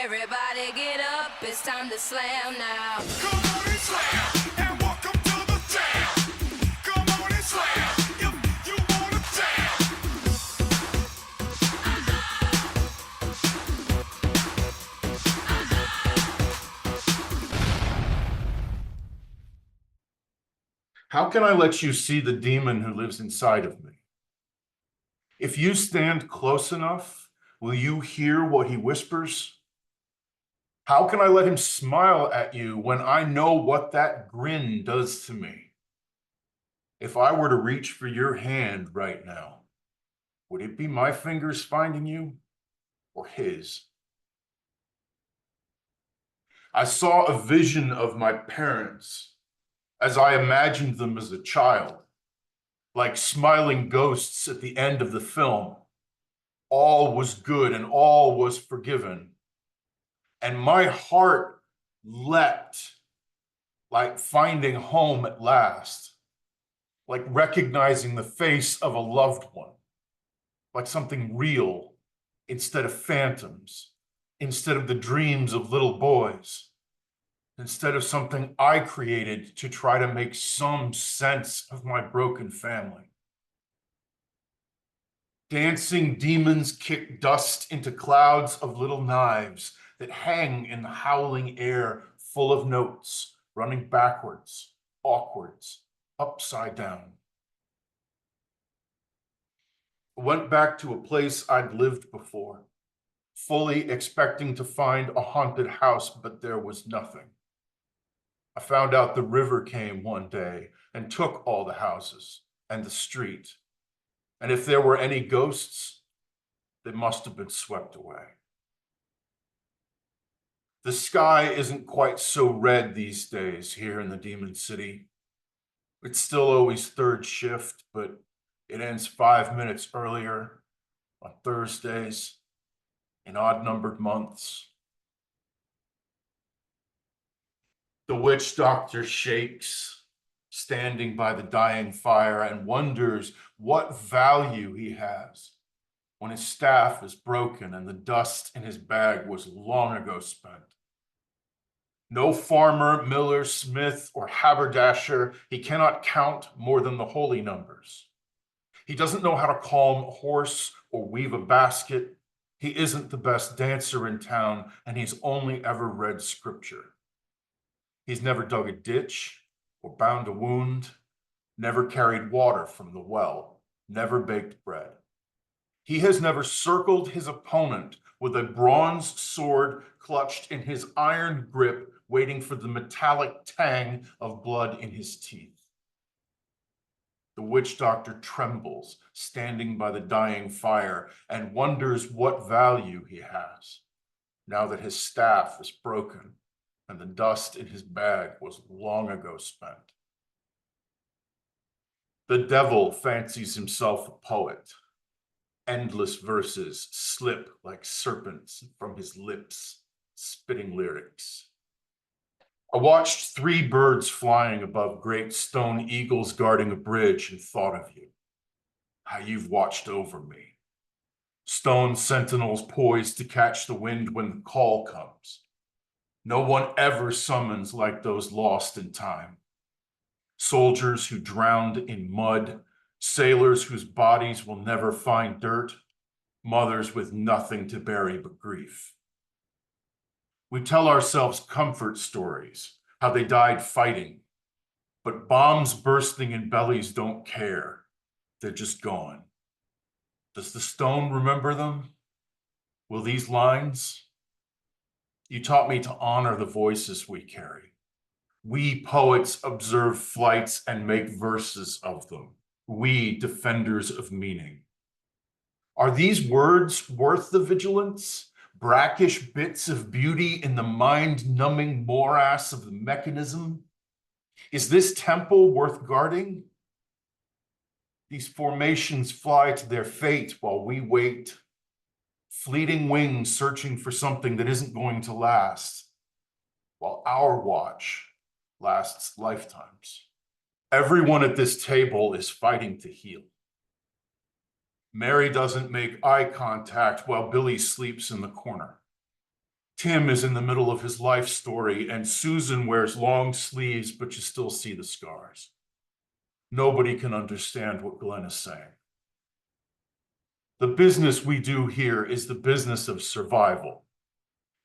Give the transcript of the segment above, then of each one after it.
Everybody get up, it's time to slam now. Come on and slam, and welcome to the jam. Come on and slam, if you wanna jam. How can I let you see the demon who lives inside of me? If you stand close enough, will you hear what he whispers? How can I let him smile at you when I know what that grin does to me? If I were to reach for your hand right now, would it be my fingers finding you or his? I saw a vision of my parents as I imagined them as a child, like smiling ghosts at the end of the film. All was good and all was forgiven. And my heart leapt, like finding home at last, like recognizing the face of a loved one, like something real instead of phantoms, instead of the dreams of little boys, instead of something I created to try to make some sense of my broken family. Dancing demons kick dust into clouds of little knives that hang in the howling air, full of notes, running backwards, awkwards, upside down. I went back to a place I'd lived before, fully expecting to find a haunted house, but there was nothing. I found out the river came one day and took all the houses and the street. And if there were any ghosts, they must have been swept away. The sky isn't quite so red these days here in the Demon City. It's still always third shift, but it ends 5 minutes earlier on Thursdays in odd-numbered months. The witch doctor shakes, standing by the dying fire, and wonders what value he has when his staff is broken and the dust in his bag was long ago spent. No farmer, miller, smith, or haberdasher, he cannot count more than the holy numbers. He doesn't know how to calm a horse or weave a basket. He isn't the best dancer in town, and he's only ever read scripture. He's never dug a ditch or bound a wound, never carried water from the well, never baked bread. He has never circled his opponent with a bronze sword clutched in his iron grip, waiting for the metallic tang of blood in his teeth. The witch doctor trembles, standing by the dying fire, and wonders what value he has, now that his staff is broken and the dust in his bag was long ago spent. The devil fancies himself a poet. Endless verses slip like serpents from his lips, spitting lyrics. I watched 3 birds flying above great stone eagles guarding a bridge and thought of you, how you've watched over me. Stone sentinels poised to catch the wind when the call comes. No one ever summons like those lost in time. Soldiers who drowned in mud, sailors whose bodies will never find dirt, mothers with nothing to bury but grief. We tell ourselves comfort stories, how they died fighting, but bombs bursting in bellies don't care. They're just gone. Does the stone remember them? Will these lines? You taught me to honor the voices we carry. We poets observe flights and make verses of them. We defenders of meaning. Are these words worth the vigilance? Brackish bits of beauty in the mind-numbing morass of the mechanism? Is this temple worth guarding? These formations fly to their fate while we wait, fleeting wings searching for something that isn't going to last, while our watch lasts lifetimes. Everyone at this table is fighting to heal. Mary doesn't make eye contact while Billy sleeps in the corner. Tim is in the middle of his life story, and Susan wears long sleeves, but you still see the scars. Nobody can understand what Glenn is saying. The business we do here is the business of survival.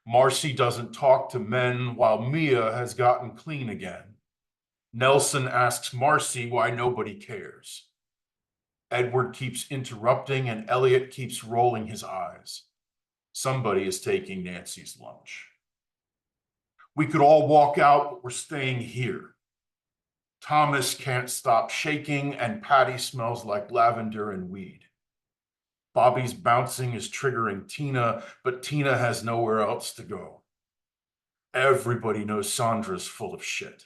Marcy doesn't talk to men while Mia has gotten clean again. Nelson asks Marcy why nobody cares. Edward keeps interrupting and Elliot keeps rolling his eyes. Somebody is taking Nancy's lunch. We could all walk out, but we're staying here. Thomas can't stop shaking and Patty smells like lavender and weed. Bobby's bouncing is triggering Tina, but Tina has nowhere else to go. Everybody knows Sandra's full of shit.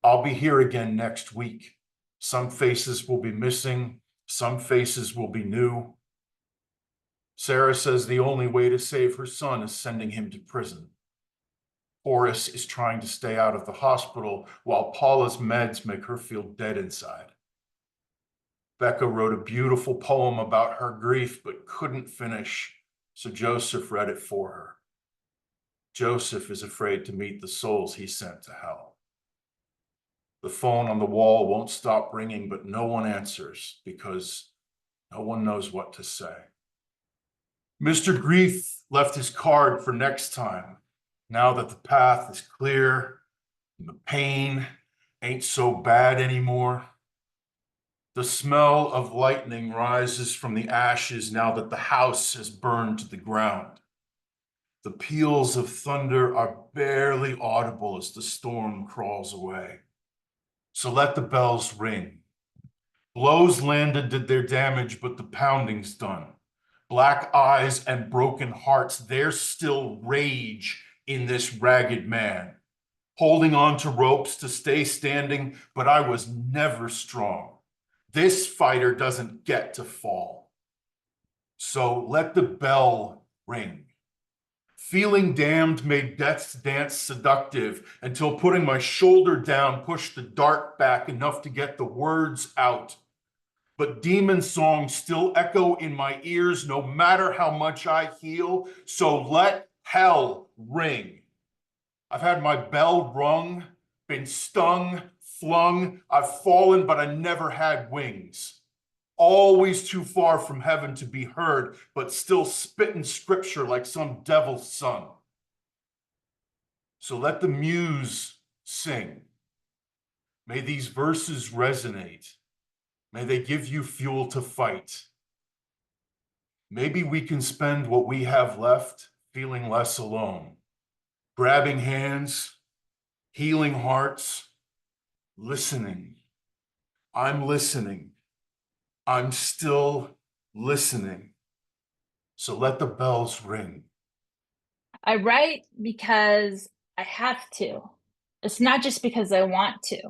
I'll be here again next week. Some faces will be missing, some faces will be new. Sarah says the only way to save her son is sending him to prison. Horace is trying to stay out of the hospital while Paula's meds make her feel dead inside. Becca wrote a beautiful poem about her grief but couldn't finish, so Joseph read it for her. Joseph is afraid to meet the souls he sent to hell. The phone on the wall won't stop ringing, but no one answers because no one knows what to say. Mr. Grief left his card for next time, now that the path is clear and the pain ain't so bad anymore. The smell of lightning rises from the ashes now that the house has burned to the ground. The peals of thunder are barely audible as the storm crawls away. So let the bells ring. Blows landed did their damage, but the pounding's done. Black eyes and broken hearts, there's still rage in this ragged man. Holding on to ropes to stay standing, but I was never strong. This fighter doesn't get to fall. So let the bell ring. Feeling damned made death's dance seductive until putting my shoulder down pushed the dart back enough to get the words out. But demon songs still echo in my ears no matter how much I heal, so let hell ring. I've had my bell rung, been stung, flung, I've fallen, but I never had wings. Always too far from heaven to be heard, but still spitting scripture like some devil's son. So let the muse sing. May these verses resonate. May they give you fuel to fight. Maybe we can spend what we have left feeling less alone. Grabbing hands, healing hearts, listening. I'm listening. I'm still listening. So let the bells ring. I write because I have to. It's not just because I want to.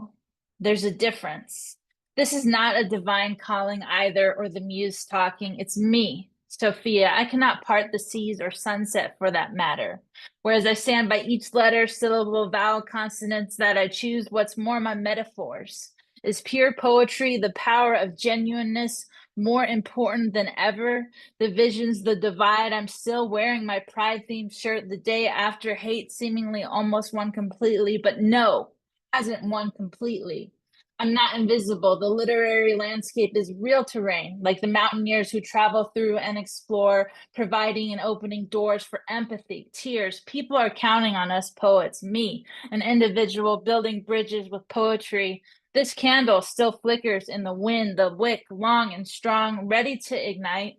There's a difference. This is not a divine calling either, or the muse talking. It's me, Sophia. I cannot part the seas or sunset for that matter. Whereas I stand by each letter, syllable, vowel, consonants that I choose, what's more, my metaphors. Is pure poetry, the power of genuineness, more important than ever? The visions, the divide. I'm still wearing my pride-themed shirt the day after hate seemingly almost won completely, but no, hasn't won completely. I'm not invisible. The literary landscape is real terrain, like the mountaineers who travel through and explore, providing and opening doors for empathy, tears. People are counting on us poets, me, an individual building bridges with poetry. This candle still flickers in the wind, the wick long and strong, ready to ignite.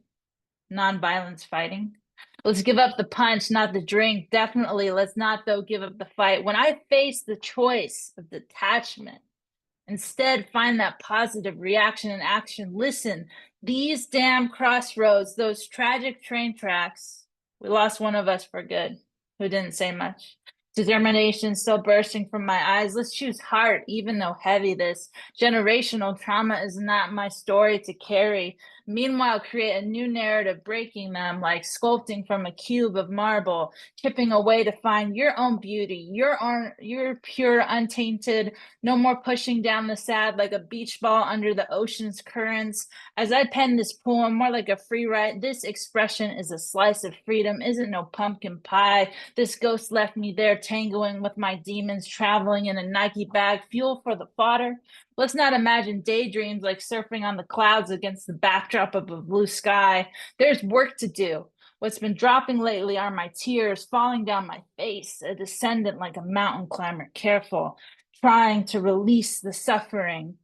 Non-violence fighting. Let's give up the punch, not the drink. Definitely, let's not, though, give up the fight. When I face the choice of detachment, instead, find that positive reaction and action. Listen, these damn crossroads, those tragic train tracks, we lost one of us for good, who didn't say much. Determination still bursting from my eyes. Let's choose heart, even though heavy this generational trauma is not my story to carry. Meanwhile, create a new narrative, breaking them like sculpting from a cube of marble, chipping away to find your own beauty, your pure, untainted, no more pushing down the sad like a beach ball under the ocean's currents. As I pen this poem, more like a free write, this expression is a slice of freedom, isn't no pumpkin pie. This ghost left me there tangoing with my demons, traveling in a Nike bag, fuel for the fodder. Let's not imagine daydreams like surfing on the clouds against the backdrop of a blue sky. There's work to do. What's been dropping lately are my tears falling down my face, a descendant like a mountain climber, careful, trying to release the suffering.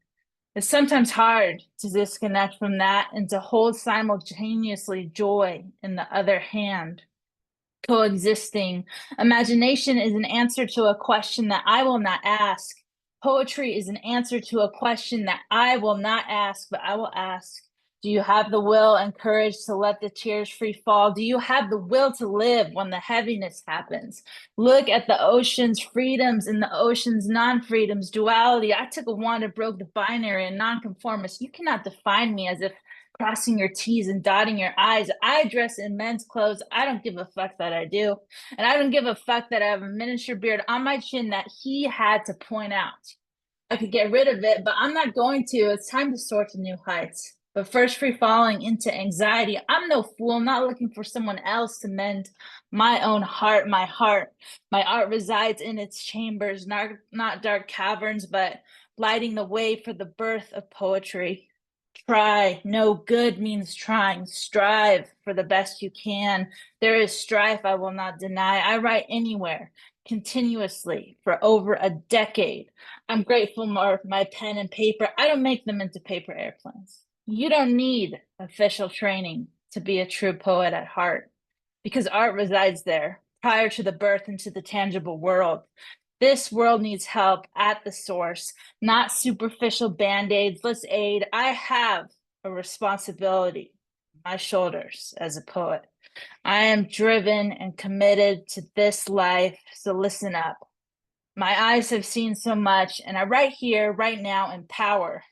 It's sometimes hard to disconnect from that and to hold simultaneously joy in the other hand. Coexisting. Imagination is an answer to a question that I will not ask. Poetry is an answer to a question that I will not ask, but I will ask. Do you have the will and courage to let the tears free fall? Do you have the will to live when the heaviness happens? Look at the ocean's freedoms and the ocean's non-freedoms, duality. I took a wand and broke the binary and nonconformist. You cannot define me as if crossing your T's and dotting your I's. I dress in men's clothes. I don't give a fuck that I do. And I don't give a fuck that I have a miniature beard on my chin that he had to point out. I could get rid of it, but I'm not going to. It's time to soar to new heights. But first, free falling into anxiety. I'm no fool. I'm not looking for someone else to mend my own heart. My art resides in its chambers, not dark caverns, but lighting the way for the birth of poetry. Try. No good means trying. Strive for the best you can. There is strife I will not deny. I write anywhere, continuously, for over a decade. I'm grateful for my pen and paper. I don't make them into paper airplanes. You don't need official training to be a true poet at heart, because art resides there prior to the birth into the tangible world. This world needs help at the source, not superficial band-aids. Let's aid. I have a responsibility on my shoulders as a poet. I am driven and committed to this life, so listen up. My eyes have seen so much, and I write here, right now, in power.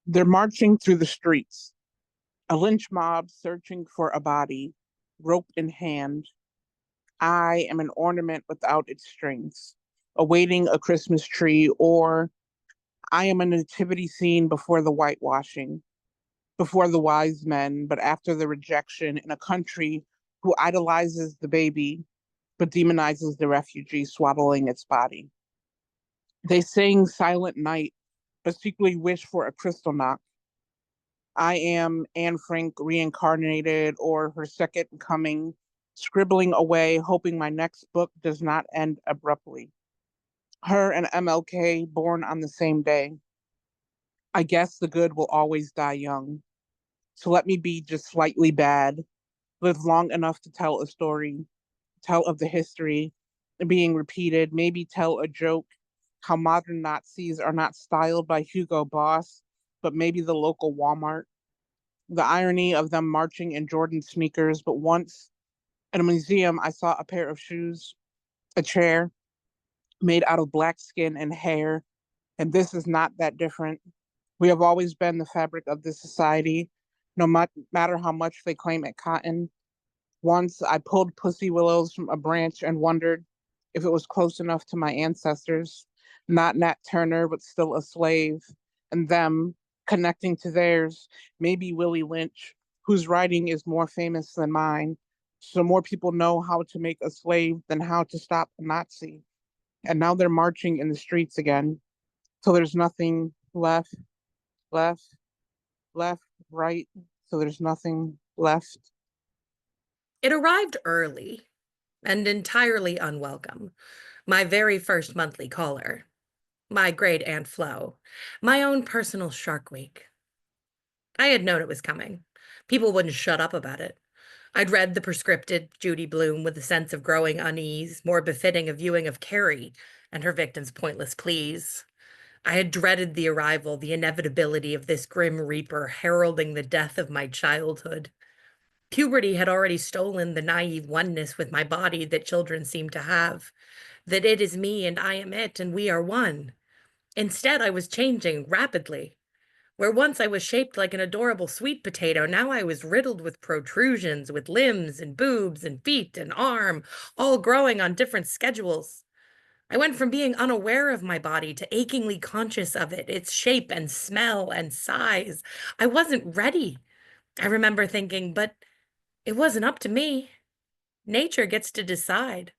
They're marching through the streets, a lynch mob searching for a body, rope in hand. I am an ornament without its strings, awaiting a Christmas tree, or I am a nativity scene before the whitewashing, before the wise men, but after the rejection in a country who idolizes the baby, but demonizes the refugee swaddling its body. They sing Silent Night, but secretly wish for a crystal knock. I am Anne Frank reincarnated, or her second coming, scribbling away, hoping my next book does not end abruptly. Her and MLK born on the same day. I guess the good will always die young. So let me be just slightly bad, live long enough to tell a story, tell of the history being repeated, maybe tell a joke, how modern Nazis are not styled by Hugo Boss, but maybe the local Walmart. The irony of them marching in Jordan sneakers, but once in a museum, I saw a pair of shoes, a chair made out of black skin and hair, and this is not that different. We have always been the fabric of this society, no matter how much they claim it cotton. Once I pulled pussy willows from a branch and wondered if it was close enough to my ancestors, not Nat Turner, but still a slave, and them connecting to theirs, maybe Willie Lynch, whose writing is more famous than mine, so more people know how to make a slave than how to stop a Nazi. And now they're marching in the streets again, so there's nothing left, right, so there's nothing left. It arrived early and entirely unwelcome. My very first monthly caller. My great Aunt Flo. My own personal Shark Week. I had known it was coming. People wouldn't shut up about it. I'd read the prescripted Judy Blume with a sense of growing unease, more befitting a viewing of Carrie and her victim's pointless pleas. I had dreaded the arrival, the inevitability of this grim reaper heralding the death of my childhood. Puberty had already stolen the naive oneness with my body that children seem to have, that it is me and I am it and we are one. Instead, I was changing rapidly. Where once I was shaped like an adorable sweet potato, now I was riddled with protrusions, with limbs and boobs and feet and arm, all growing on different schedules. I went from being unaware of my body to achingly conscious of it, its shape and smell and size. I wasn't ready. I remember thinking, but it wasn't up to me. Nature gets to decide.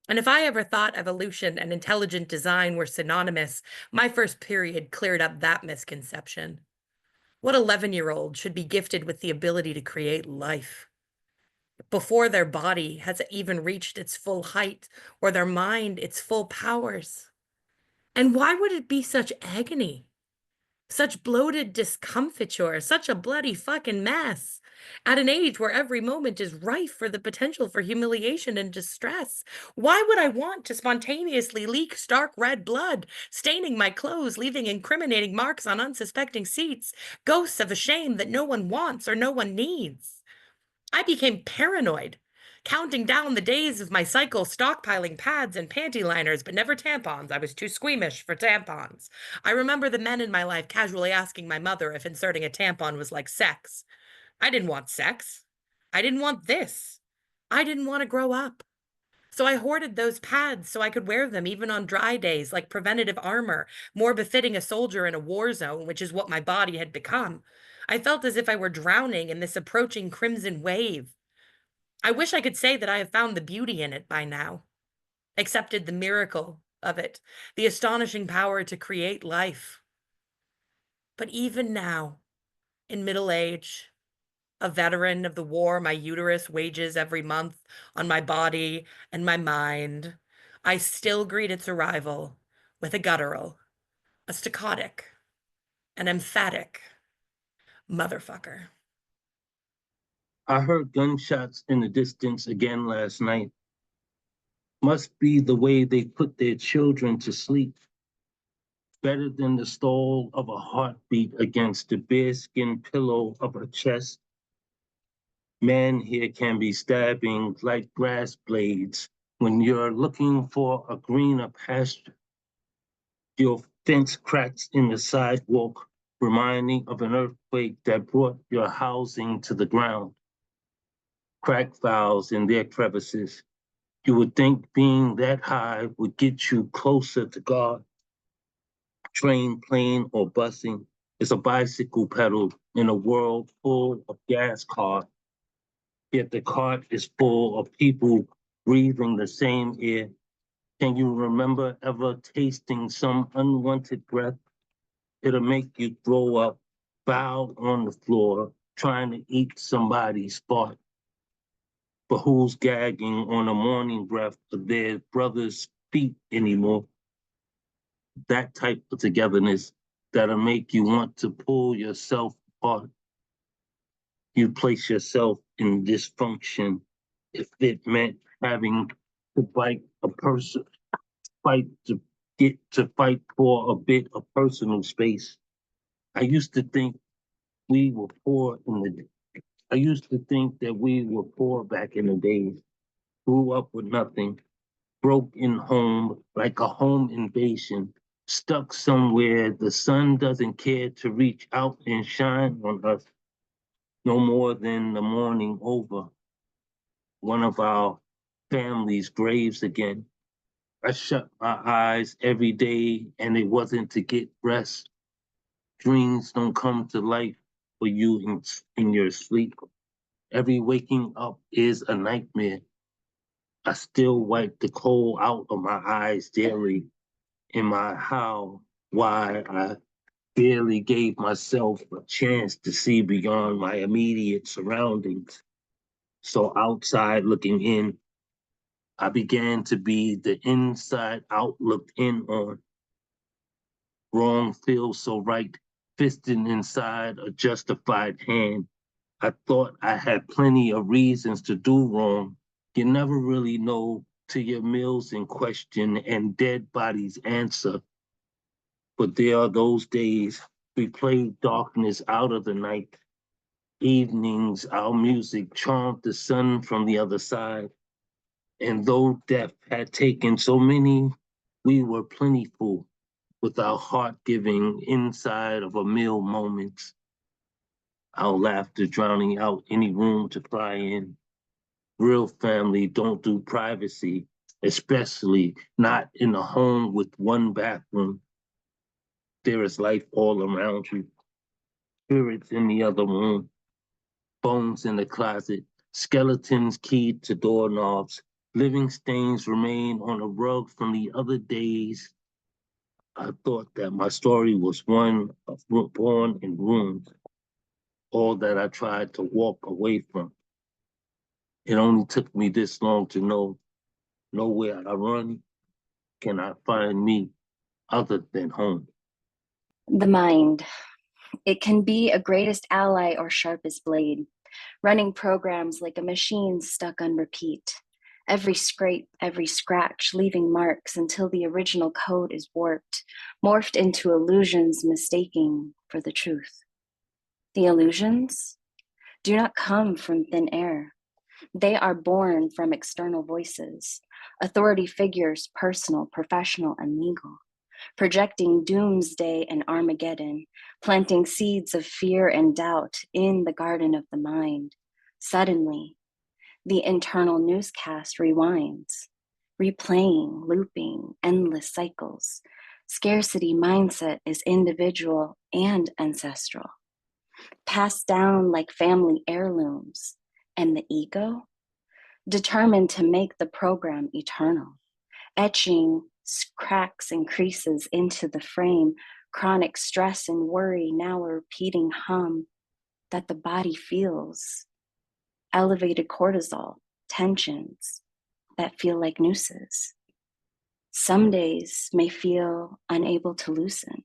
And if I ever thought evolution and intelligent design were synonymous, my first period cleared up that misconception. What 11-year-old should be gifted with the ability to create life before their body has even reached its full height or their mind its full powers? And why would it be such agony? Such bloated discomfiture, such a bloody fucking mess. At an age where every moment is rife for the potential for humiliation and distress, why would I want to spontaneously leak stark red blood, staining my clothes, leaving incriminating marks on unsuspecting seats, ghosts of a shame that no one wants or no one needs? I became paranoid, counting down the days of my cycle, stockpiling pads and panty liners, but never tampons. I was too squeamish for tampons. I remember the men in my life casually asking my mother if inserting a tampon was like sex. I didn't want sex. I didn't want this. I didn't want to grow up. So I hoarded those pads so I could wear them even on dry days like preventative armor, more befitting a soldier in a war zone, which is what my body had become. I felt as if I were drowning in this approaching crimson wave. I wish I could say that I have found the beauty in it by now, accepted the miracle of it, the astonishing power to create life. But even now, in middle age, a veteran of the war my uterus wages every month on my body and my mind, I still greet its arrival with a guttural, a staccatic, an emphatic motherfucker. I heard gunshots in the distance again last night. Must be the way they put their children to sleep. Better than the stall of a heartbeat against the bearskin pillow of a chest. Man here can be stabbing like grass blades when you're looking for a greener pasture. Your fence cracks in the sidewalk, reminding of an earthquake that brought your housing to the ground. Crack valves in their crevices. You would think being that high would get you closer to God. Train, plane, or busing is a bicycle pedal in a world full of gas cars. Yet the cart is full of people breathing the same air. Can you remember ever tasting some unwanted breath? It'll make you throw up, bowed on the floor, trying to eat somebody's fart. But who's gagging on a morning breath of their brother's feet anymore? That type of togetherness that'll make you want to pull yourself apart. You place yourself in dysfunction if it meant having to fight a person, fight to fight for a bit of personal space. I used to think we were poor I used to think that we were poor back in the days. Grew up with nothing, broke in home like a home invasion, stuck somewhere the sun doesn't care to reach out and shine on us no more than the morning over one of our family's graves again. I shut my eyes every day and it wasn't to get rest. Dreams don't come to life for you in your sleep. Every waking up is a nightmare. I still wipe the coal out of my eyes daily in my why I barely gave myself a chance to see beyond my immediate surroundings. So outside looking in, I began to be the inside out looked in on. Wrong feels so right, fisting inside a justified hand. I thought I had plenty of reasons to do wrong. You never really know till your meals in question and dead bodies answer. But there are those days we played darkness out of the night. Evenings, our music charmed the sun from the other side. And though death had taken so many, we were plentiful. with our heart-giving inside of a meal moments, our laughter drowning out any room to cry in. Real family don't do privacy, especially not in a home with one bathroom. There is life all around you, spirits in the other room, bones in the closet, skeletons keyed to doorknobs, living stains remain on a rug from the other days. I thought that my story was one of born in ruins, all that I tried to walk away from. It only took me this long to know nowhere I run can I find me other than home. The mind. It can be a greatest ally or sharpest blade, running programs like a machine stuck on repeat. Every scrape, every scratch, leaving marks until the original code is warped, morphed into illusions mistaking for the truth. The illusions do not come from thin air. They are born from external voices, authority figures, personal, professional, and legal, projecting doomsday and Armageddon, planting seeds of fear and doubt in the garden of the mind. Suddenly, the internal newscast rewinds, replaying, looping, endless cycles. Scarcity mindset is individual and ancestral, passed down like family heirlooms, and the ego, determined to make the program eternal, etching cracks and creases into the frame, chronic stress and worry, now a repeating hum that the body feels, elevated cortisol, tensions that feel like nooses. Some days may feel unable to loosen,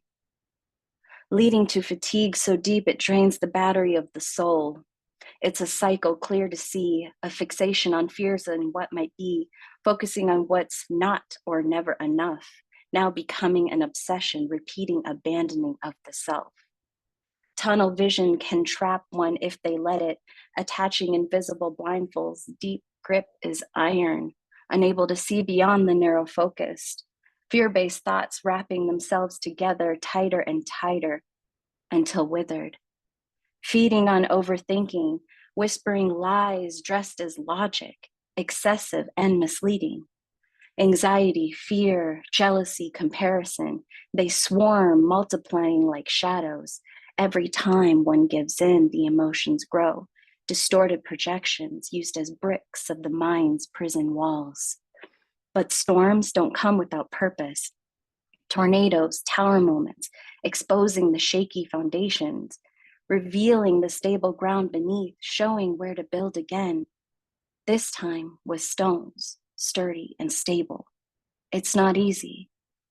leading to fatigue so deep it drains the battery of the soul. It's a cycle clear to see, a fixation on fears and what might be, focusing on what's not or never enough, now becoming an obsession, repeating abandoning of the self. Tunnel vision can trap one if they let it, attaching invisible blindfolds. Deep grip is iron, unable to see beyond the narrow focused. Fear-based thoughts wrapping themselves together tighter and tighter until withered. Feeding on overthinking, whispering lies dressed as logic, excessive and misleading. Anxiety, fear, jealousy, comparison, they swarm, multiplying like shadows. Every time one gives in, the emotions grow, distorted projections used as bricks of the mind's prison walls. But storms don't come without purpose. Tornadoes, tower moments, exposing the shaky foundations, revealing the stable ground beneath, showing where to build again. This time with stones, sturdy and stable. It's not easy.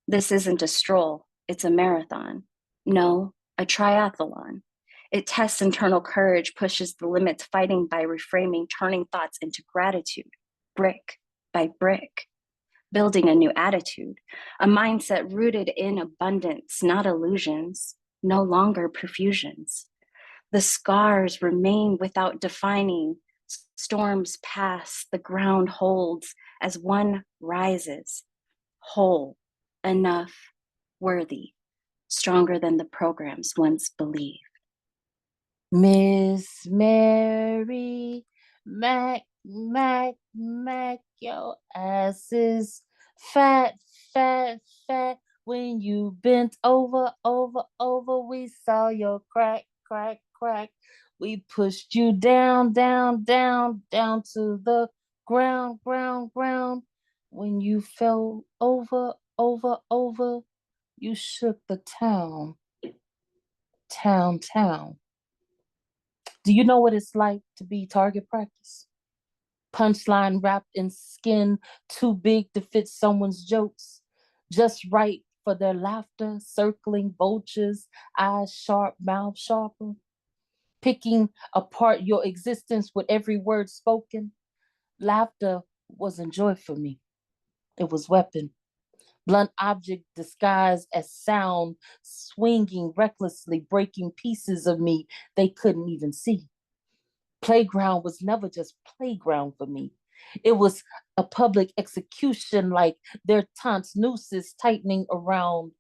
This isn't a stroll, it's a marathon. No, a triathlon. It tests internal courage, pushes the limits, fighting by reframing, turning thoughts into gratitude, brick by brick, building a new attitude, a mindset rooted in abundance, not illusions, no longer perfusions. The scars remain without defining. Storms pass, the ground holds as one rises, whole, enough, worthy, stronger than the programs once believed. Miss Mary, Mac, your ass is fat, fat, fat. When you bent over, we saw your crack, crack, crack. We pushed you down, down, down, down to the ground, ground, ground. When you fell over, you shook the town, town, town. Do you know what it's like to be target practice? Punchline wrapped in skin, too big to fit someone's jokes, just right for their laughter, circling vultures, eyes sharp, mouth sharper, picking apart your existence with every word spoken. Laughter wasn't joy for me. It was weapon. Blunt object disguised as sound, swinging recklessly, breaking pieces of me they couldn't even see. Playground was never just playground for me. It was a public execution, like their taunts, nooses tightening around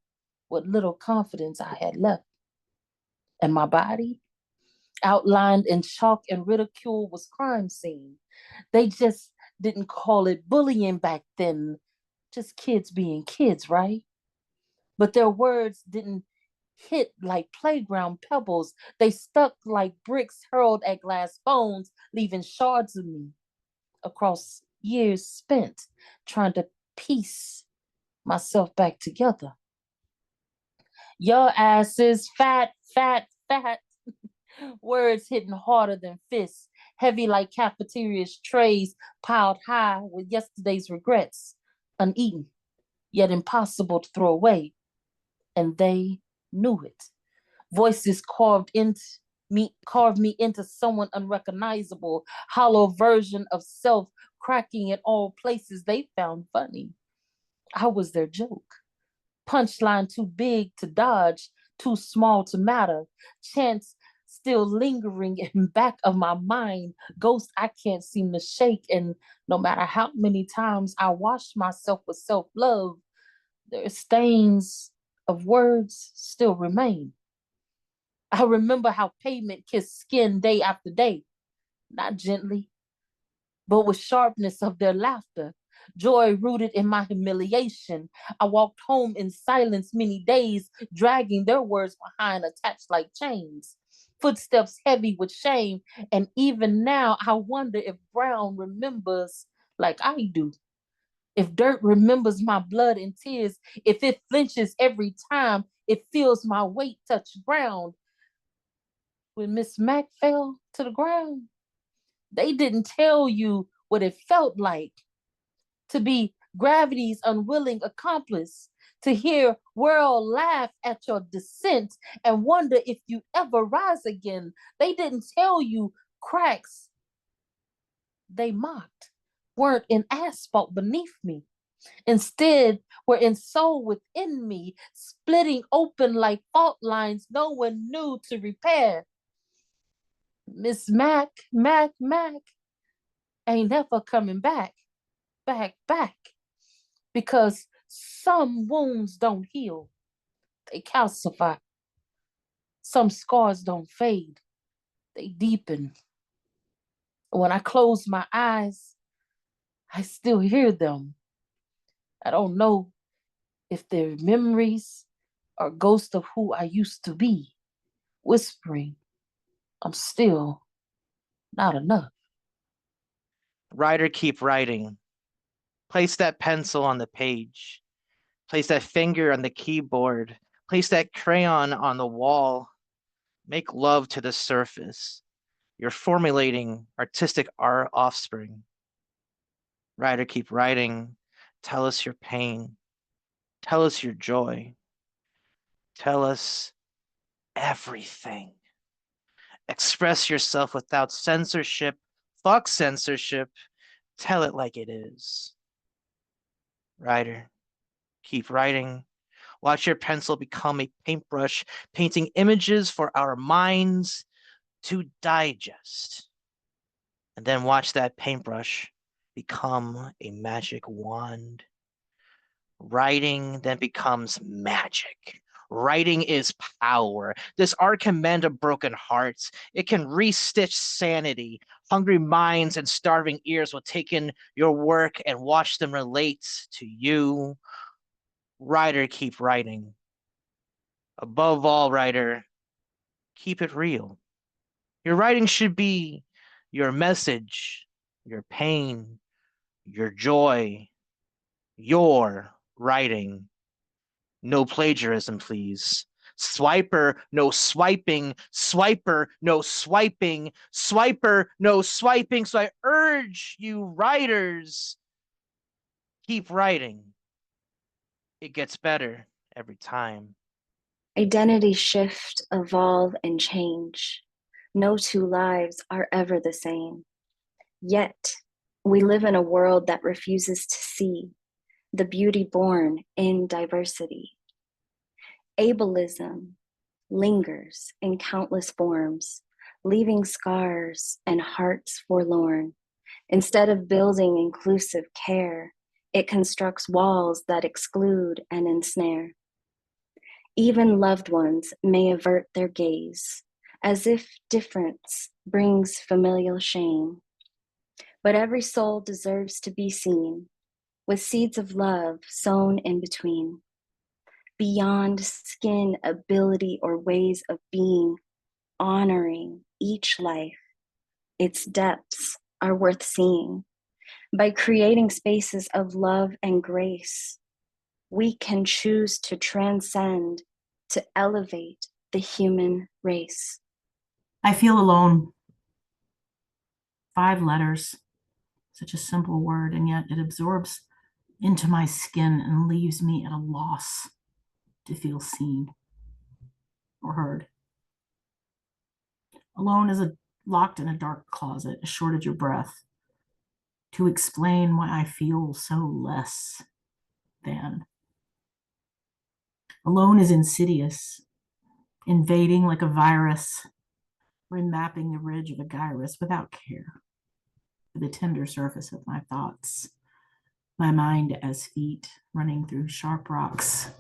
what little confidence I had left. And my body, outlined in chalk and ridicule, was crime scene. They just didn't call it bullying back then, just kids being kids, right? But their words didn't hit like playground pebbles. They stuck like bricks hurled at glass bones, leaving shards of me across years spent trying to piece myself back together. Your ass is fat, fat, fat. Words hitting harder than fists, heavy like cafeteria's trays piled high with yesterday's regrets, uneaten, yet impossible to throw away. And they knew it. Voices carved me into someone unrecognizable, hollow version of self, cracking in all places they found funny. I was their joke. Punchline too big to dodge, too small to matter. Chance still lingering in back of my mind. Ghost I can't seem to shake. And no matter how many times I wash myself with self-love, their stains of words still remain. I remember how pavement kissed skin day after day, not gently, but with sharpness of their laughter, joy rooted in my humiliation. I walked home in silence many days, dragging their words behind, attached like chains. Footsteps heavy with shame, and even now I wonder if Brown remembers like I do. If dirt remembers my blood and tears, if it flinches every time it feels my weight touch ground. When Miss Mac fell to the ground, they didn't tell you what it felt like to be gravity's unwilling accomplice, to hear world laugh at your descent and wonder if you ever rise again. They didn't tell you cracks they mocked weren't in asphalt beneath me. Instead, were in soul within me, splitting open like fault lines no one knew to repair. Miss Mac ain't never coming back, because some wounds don't heal, they calcify. Some scars don't fade, they deepen. When I close my eyes, I still hear them. I don't know if they're memories or ghosts of who I used to be, whispering, I'm still not enough. Writer, keep writing. Place that pencil on the page. Place that finger on the keyboard. Place that crayon on the wall. Make love to the surface. You're formulating artistic art offspring. Writer, keep writing. Tell us your pain. Tell us your joy. Tell us everything. Express yourself without censorship. Fuck censorship. Tell it like it is. Writer, keep writing. Watch your pencil become a paintbrush, painting images for our minds to digest. And then watch that paintbrush become a magic wand. Writing then becomes magic. Writing is power. This art can mend a broken heart. It can restitch sanity. Hungry minds and starving ears will take in your work and watch them relate to you. Writer, keep writing. Above all, writer, keep it real. Your writing should be your message, your pain, your joy, your writing. No plagiarism, please. Swiper, no swiping. Swiper, no swiping. Swiper, no swiping. So I urge you writers, keep writing. It gets better every time. Identity shift, evolve, and change. No two lives are ever the same. Yet, we live in a world that refuses to see the beauty born in diversity. Ableism lingers in countless forms, leaving scars and hearts forlorn. Instead of building inclusive care, it constructs walls that exclude and ensnare. Even loved ones may avert their gaze, as if difference brings familial shame. But every soul deserves to be seen, with seeds of love sown in between. Beyond skin, ability, or ways of being, honoring each life, its depths are worth seeing. By creating spaces of love and grace, we can choose to transcend, to elevate the human race. I feel alone. 5 letters, such a simple word, and yet it absorbs into my skin and leaves me at a loss to feel seen or heard. Alone is locked in a dark closet, a shortage of breath, to explain why I feel so less than. Alone is insidious, invading like a virus, remapping the ridge of a gyrus without care for the tender surface of my thoughts, my mind as feet running through sharp rocks,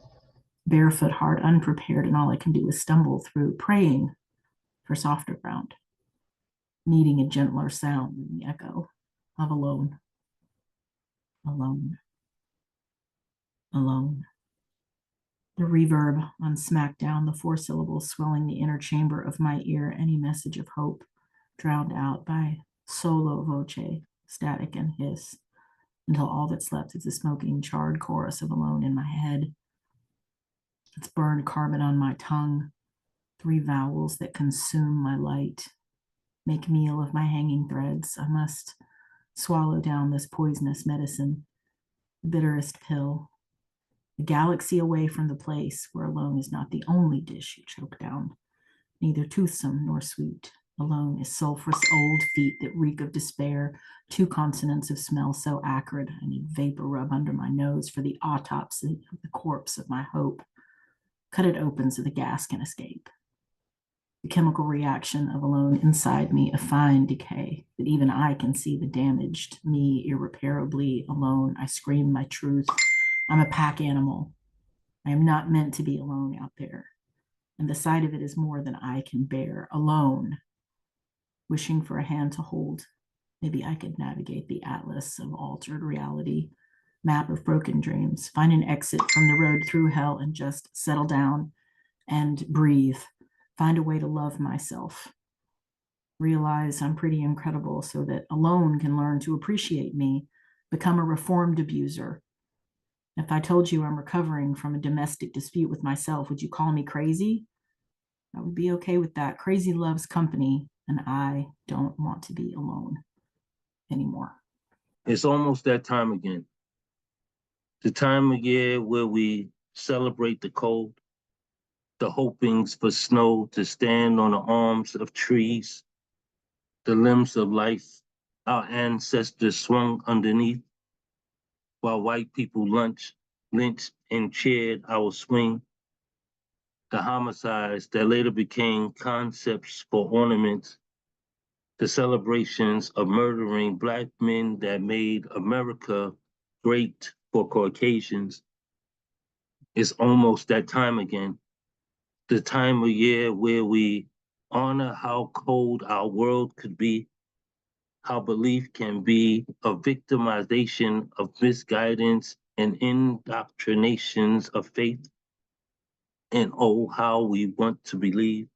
barefoot heart unprepared, and all I can do is stumble through, praying for softer ground, needing a gentler sound than the echo of alone, alone, alone. The reverb on smackdown, the 4 syllables swelling the inner chamber of my ear, any message of hope drowned out by solo voce, static and hiss, until all that's left is a smoking, charred chorus of alone in my head. It's burned carbon on my tongue, 3 vowels that consume my light, make meal of my hanging threads. I must swallow down this poisonous medicine, the bitterest pill, the galaxy away from the place where alone is not the only dish you choke down, neither toothsome nor sweet. Alone is sulphurous old feet that reek of despair, 2 consonants of smell so acrid I need vapor rub under my nose for the autopsy of the corpse of my hope. Cut it open so the gas can escape. The chemical reaction of alone inside me, a fine decay, that even I can see the damaged me irreparably alone. I scream my truth. I'm a pack animal. I am not meant to be alone out there. And the sight of it is more than I can bear. Alone, wishing for a hand to hold. Maybe I could navigate the atlas of altered reality, map of broken dreams, find an exit from the road through hell, and just settle down and breathe. Find a way to love myself. Realize I'm pretty incredible so that alone can learn to appreciate me, become a reformed abuser. If I told you I'm recovering from a domestic dispute with myself, would you call me crazy? I would be okay with that. Crazy loves company, and I don't want to be alone anymore. It's almost that time again. The time of year where we celebrate the cold, the hopings for snow to stand on the arms of trees, the limbs of life our ancestors swung underneath, while white people lynched and cheered our swing. The homicides that later became concepts for ornaments, the celebrations of murdering Black men that made America great for Caucasians. It's almost that time again, the time of year where we honor how cold our world could be, how belief can be a victimization of misguidance and indoctrinations of faith, and oh, how we want to believe.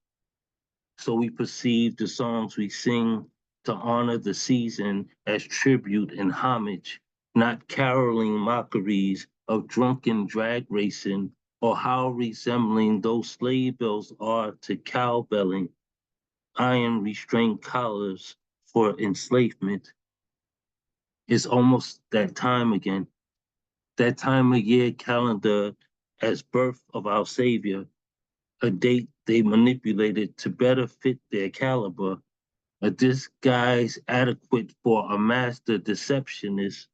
So we perceive the songs we sing to honor the season as tribute and homage, not caroling mockeries of drunken drag racing, or how resembling those sleigh bells are to cowbelling, iron restrained collars for enslavement. It's almost that time again, that time of year calendar as birth of our Savior, a date they manipulated to better fit their caliber, a disguise adequate for a master deceptionist,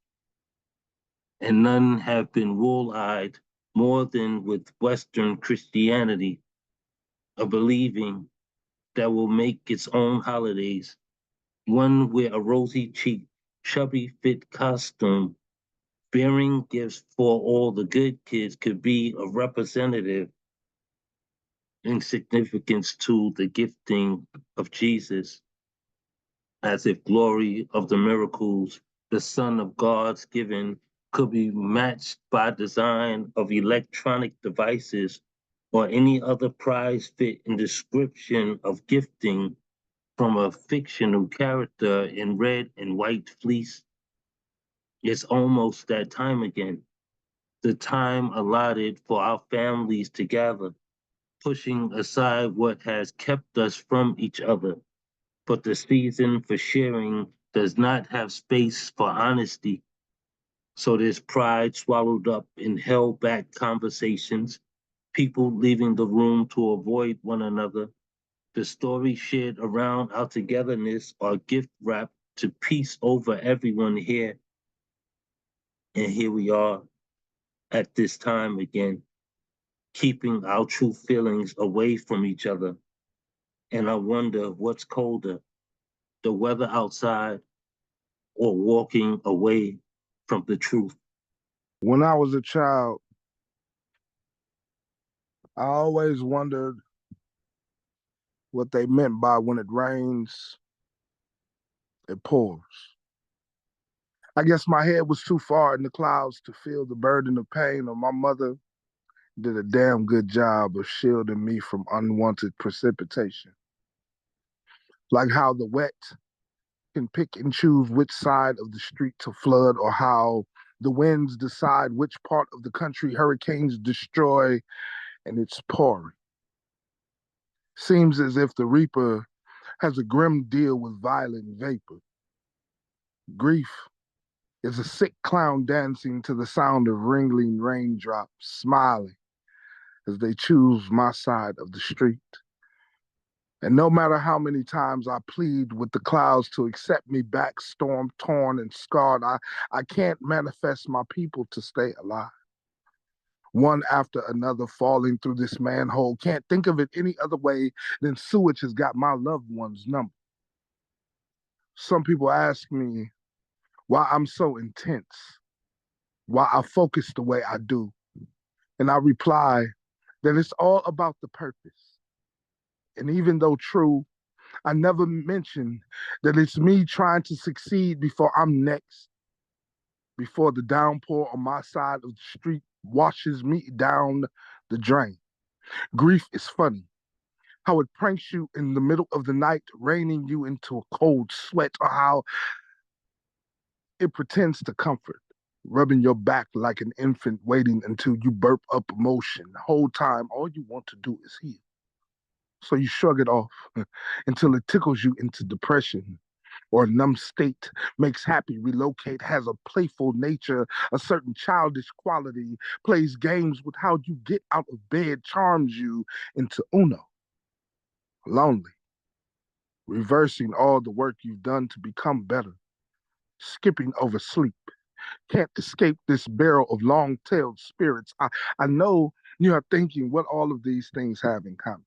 and none have been wool-eyed more than with Western Christianity, a believing that will make its own holidays, one where a rosy-cheeked, chubby-fit costume bearing gifts for all the good kids could be a representative insignificance to the gifting of Jesus, as if glory of the miracles the Son of God's given could be matched by design of electronic devices or any other prize fit in description of gifting from a fictional character in red and white fleece. It's almost that time again, the time allotted for our families to gather, pushing aside what has kept us from each other. But the season for sharing does not have space for honesty. So there's pride swallowed up in held back conversations, people leaving the room to avoid one another. The stories shared around our togetherness are gift wrapped to piece over everyone here. And here we are at this time again, keeping our true feelings away from each other. And I wonder what's colder, the weather outside or walking away from the truth. When I was a child, I always wondered what they meant by when it rains, it pours. I guess my head was too far in the clouds to feel the burden of pain, or my mother did a damn good job of shielding me from unwanted precipitation. Like how the wet can pick and choose which side of the street to flood, or how the winds decide which part of the country hurricanes destroy, and it's pouring. Seems as if the reaper has a grim deal with violent vapor. Grief is a sick clown dancing to the sound of ringling raindrops, smiling as they choose my side of the street. And no matter how many times I plead with the clouds to accept me back, storm torn and scarred, I can't manifest my people to stay alive. One after another falling through this manhole. Can't think of it any other way than sewage has got my loved one's number. Some people ask me why I'm so intense, why I focus the way I do. And I reply that it's all about the purpose. And even though true, I never mention that it's me trying to succeed before I'm next, before the downpour on my side of the street washes me down the drain. Grief is funny. How it pranks you in the middle of the night, raining you into a cold sweat, or how it pretends to comfort, rubbing your back like an infant waiting until you burp up emotion. The whole time, all you want to do is heal. So you shrug it off until it tickles you into depression or a numb state, makes happy, relocate, has a playful nature, a certain childish quality, plays games with how you get out of bed, charms you into Uno. Lonely, reversing all the work you've done to become better, skipping over sleep. Can't escape this barrel of long-tailed spirits. I know you are thinking what all of these things have in common.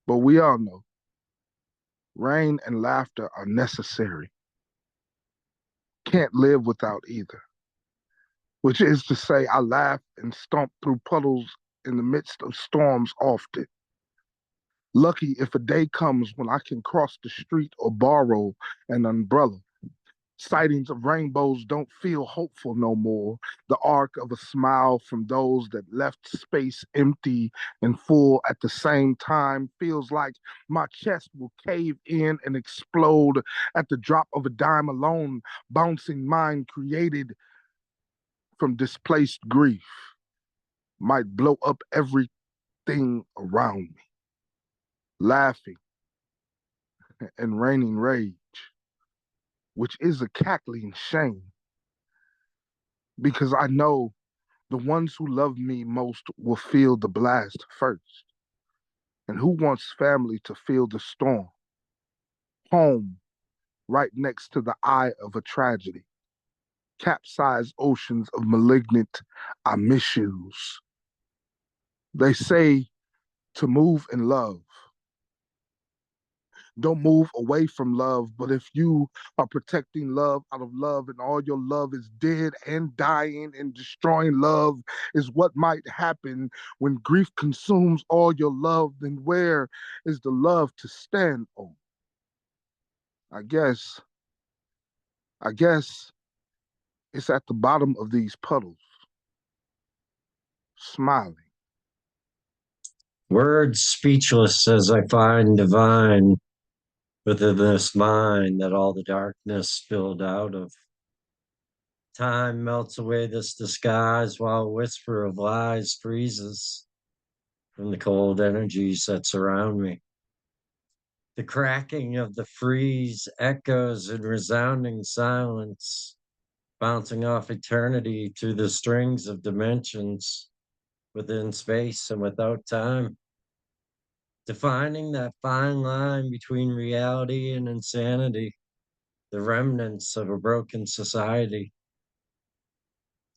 But we all know rain and laughter are necessary. Can't live without either. Which is to say, I laugh and stomp through puddles in the midst of storms often. Lucky if a day comes when I can cross the street or borrow an umbrella. Sightings of rainbows don't feel hopeful no more. The arc of a smile from those that left space empty and full at the same time feels like my chest will cave in and explode at the drop of a dime alone, bouncing mind created from displaced grief might blow up everything around me. Laughing and raining rage, which is a cackling shame, because I know the ones who love me most will feel the blast first. And who wants family to feel the storm? Home, right next to the eye of a tragedy. Capsized oceans of malignant I miss yous. They say to move in love. Don't move away from love, but if you are protecting love out of love and all your love is dead and dying and destroying love is what might happen when grief consumes all your love, then where is the love to stand on? I guess, I guess it's at the bottom of these puddles, smiling. Words speechless as I find divine within this mind that all the darkness spilled out of. Time melts away this disguise while a whisper of lies freezes from the cold energies that surround me. The cracking of the freeze echoes in resounding silence, bouncing off eternity through the strings of dimensions within space and without time. Defining that fine line between reality and insanity, the remnants of a broken society.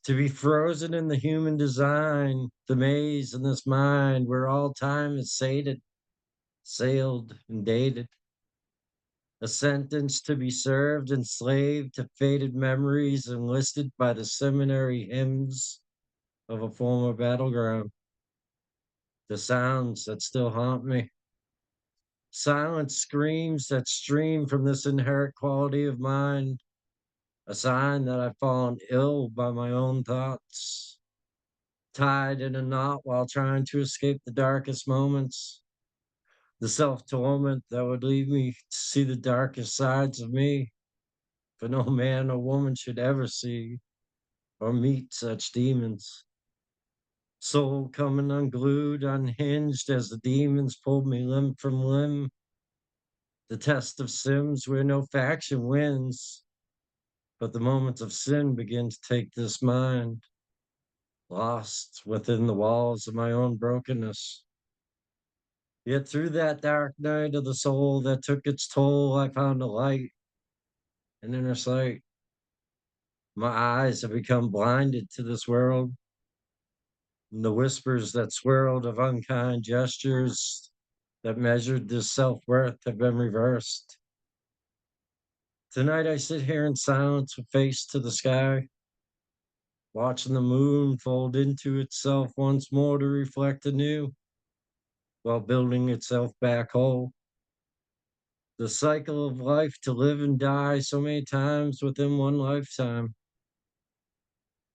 To be frozen in the human design, the maze in this mind where all time is sated, sailed, and dated. A sentence to be served, enslaved to faded memories enlisted by the seminary hymns of a former battleground. The sounds that still haunt me. Silent screams that stream from this inherent quality of mind. A sign that I've fallen ill by my own thoughts. Tied in a knot while trying to escape the darkest moments. The self-torment that would lead me to see the darkest sides of me. For no man or woman should ever see or meet such demons. Soul coming unglued, unhinged as the demons pulled me limb from limb. The test of Sims where no faction wins, but the moments of sin begin to take this mind, lost within the walls of my own brokenness. Yet through that dark night of the soul that took its toll, I found a light, an inner sight. My eyes have become blinded to this world, and the whispers that swirled of unkind gestures that measured this self-worth have been reversed. Tonight I sit here in silence with face to the sky, watching the moon fold into itself once more to reflect anew, while building itself back whole. The cycle of life to live and die so many times within one lifetime.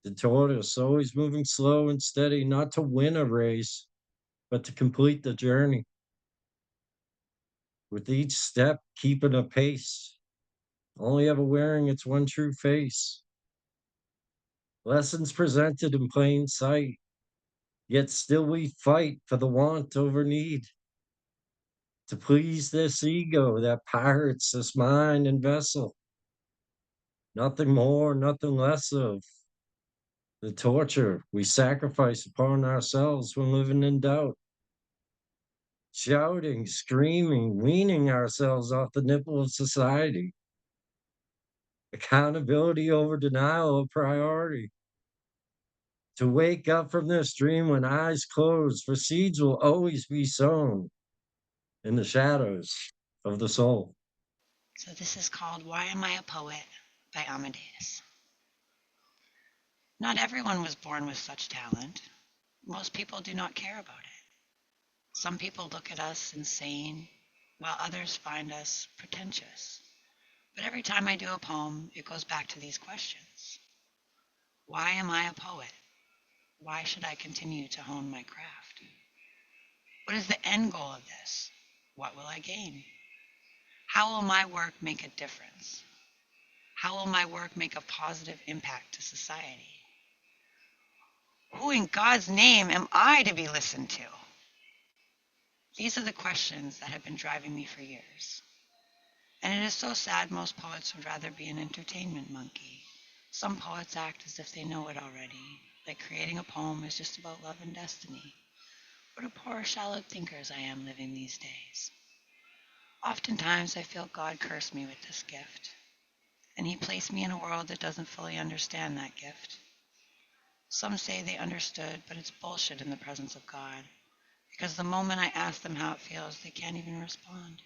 The tortoise always moving slow and steady, not to win a race, but to complete the journey. With each step, keeping a pace, only ever wearing its one true face. Lessons presented in plain sight, yet still we fight for the want over need. To please this ego that pirates this mind and vessel. Nothing more, nothing less of the torture we sacrifice upon ourselves when living in doubt. Shouting, screaming, weaning ourselves off the nipple of society. Accountability over denial of priority. To wake up from this dream when eyes closed, for seeds will always be sown in the shadows of the soul. So this is called Why Am I a Poet by Amadeus. Not everyone was born with such talent. Most people do not care about it. Some people look at us insane, while others find us pretentious. But every time I do a poem, it goes back to these questions. Why am I a poet? Why should I continue to hone my craft? What is the end goal of this? What will I gain? How will my work make a difference? How will my work make a positive impact to society? Who in God's name am I to be listened to? These are the questions that have been driving me for years. And it is so sad most poets would rather be an entertainment monkey. Some poets act as if they know it already, like creating a poem is just about love and destiny. What a poor, shallow thinkers I am living these days. Oftentimes I feel God cursed me with this gift, and he placed me in a world that doesn't fully understand that gift. Some say they understood, but it's bullshit in the presence of God, because the moment I ask them how it feels, they can't even respond.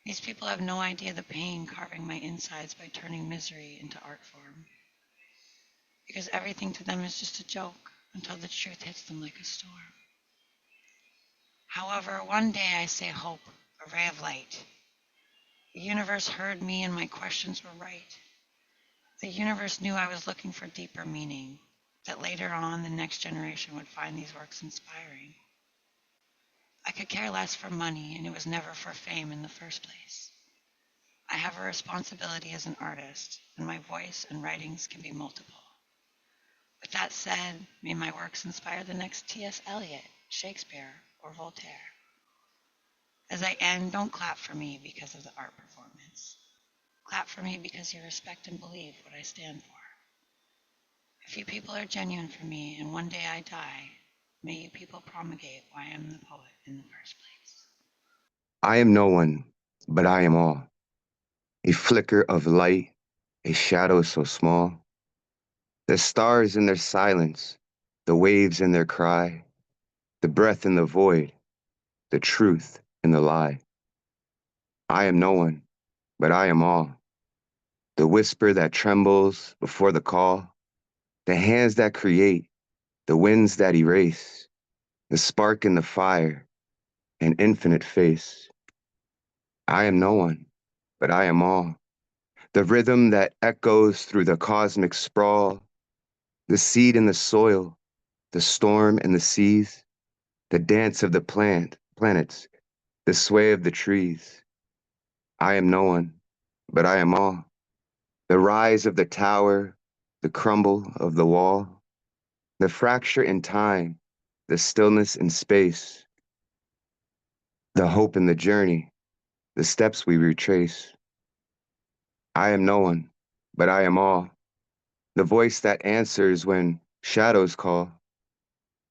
These people have no idea the pain carving my insides by turning misery into art form. Because everything to them is just a joke until the truth hits them like a storm. However, one day I say hope, a ray of light. The universe heard me and my questions were right. The universe knew I was looking for deeper meaning, that later on the next generation would find these works inspiring. I could care less for money, and it was never for fame in the first place. I have a responsibility as an artist, and my voice and writings can be multiple. With that said, may my works inspire the next T.S. Eliot, Shakespeare, or Voltaire. As I end, don't clap for me because of the art performance. Clap for me because you respect and believe what I stand for. If you people are genuine for me, and one day I die, may you people promulgate why I am the poet in the first place. I am no one, but I am all. A flicker of light, a shadow so small. The stars in their silence, the waves in their cry, the breath in the void, the truth in the lie. I am no one, but I am all. The whisper that trembles before the call, the hands that create, the winds that erase, the spark in the fire, an infinite face. I am no one, but I am all. The rhythm that echoes through the cosmic sprawl, the seed in the soil, the storm in the seas, the dance of the planets, the sway of the trees. I am no one, but I am all. The rise of the tower, the crumble of the wall, the fracture in time, the stillness in space, the hope in the journey, the steps we retrace. I am no one, but I am all. The voice that answers when shadows call,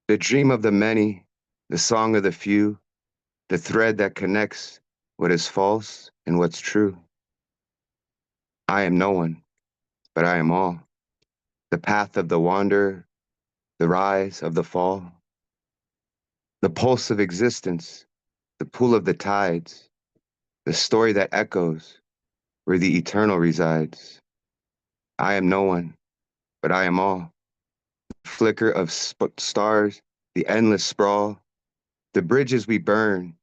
the dream of the many, the song of the few, the thread that connects what is false and what's true. I am no one, but I am all. The path of the wanderer, the rise of the fall, the pulse of existence, the pool of the tides, the story that echoes where the eternal resides. I am no one, but I am all. The flicker of stars, the endless sprawl, the bridges we burn,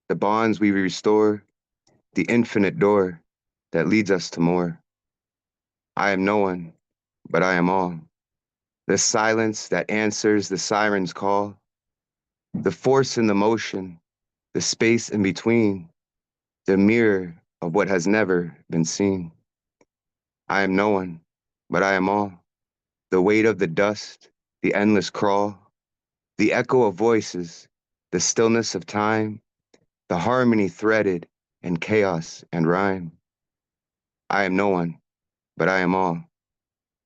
the bonds we restore, the infinite door that leads us to more. I am no one, but I am all. The silence that answers the siren's call, the force in the motion, the space in between, the mirror of what has never been seen. I am no one, but I am all. The weight of the dust, the endless crawl, the echo of voices, the stillness of time, the harmony threaded in chaos and rhyme. I am no one, but I am all.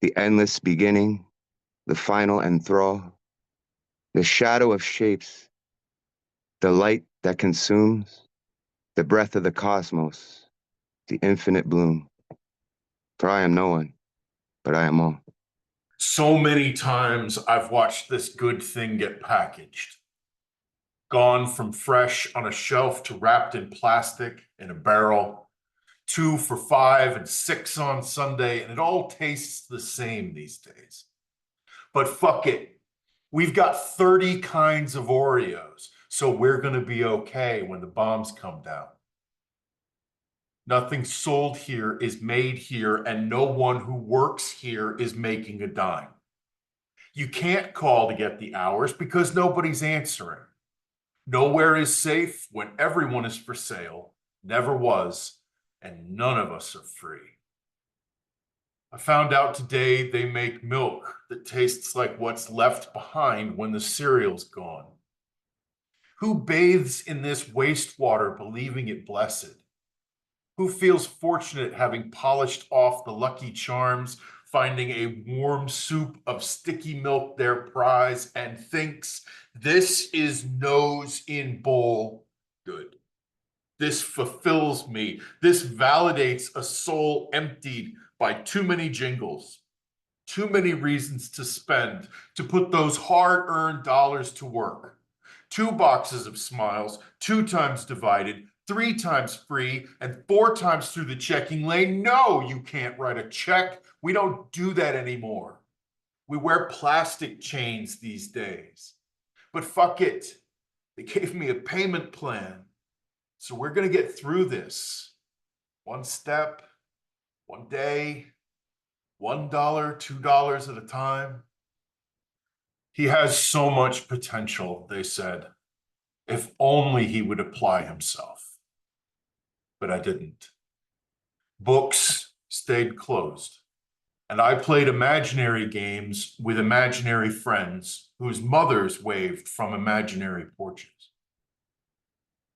The endless beginning, the final enthrall, the shadow of shapes, the light that consumes, the breath of the cosmos, the infinite bloom. For I am no one, but I am all. So many times I've watched this good thing get packaged. Gone from fresh on a shelf to wrapped in plastic in a barrel, 2 for $5 and 6 on Sunday, and it all tastes the same these days. But fuck it. We've got 30 kinds of Oreos, so we're going to be okay when the bombs come down. Nothing sold here is made here, and no one who works here is making a dime. You can't call to get the hours because nobody's answering. Nowhere is safe when everyone is for sale, never was, and none of us are free. I found out today they make milk that tastes like what's left behind when the cereal's gone. Who bathes in this wastewater believing it blessed? Who feels fortunate having polished off the Lucky Charms, finding a warm soup of sticky milk their prize, and thinks this is nose in bowl good. This fulfills me. This validates a soul emptied by too many jingles, too many reasons to spend, to put those hard-earned dollars to work. 2 boxes of smiles, 2 times divided, 3 times free and 4 times through the checking lane. No, you can't write a check. We don't do that anymore. We wear plastic chains these days. But fuck it. They gave me a payment plan. So we're going to get through this. One step, one day, $1, $2 at a time. He has so much potential, they said. If only he would apply himself. But I didn't. Books stayed closed, and I played imaginary games with imaginary friends whose mothers waved from imaginary porches.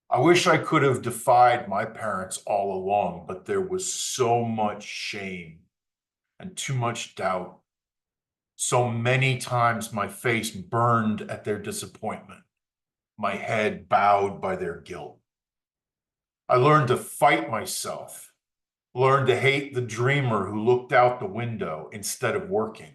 I wish I could have defied my parents all along, but there was so much shame and too much doubt. So many times my face burned at their disappointment, my head bowed by their guilt. I learned to fight myself, learned to hate the dreamer who looked out the window instead of working,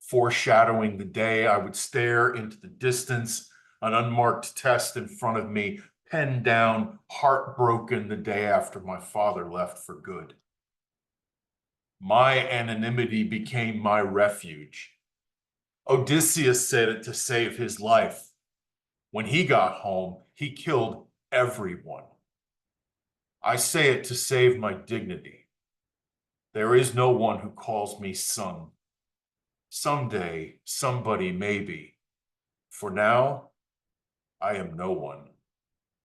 foreshadowing the day I would stare into the distance, an unmarked test in front of me, penned down, heartbroken the day after my father left for good. My anonymity became my refuge. Odysseus said it to save his life. When he got home, he killed everyone. I say it to save my dignity. There is no one who calls me son. Someday, somebody maybe. For now, I am no one.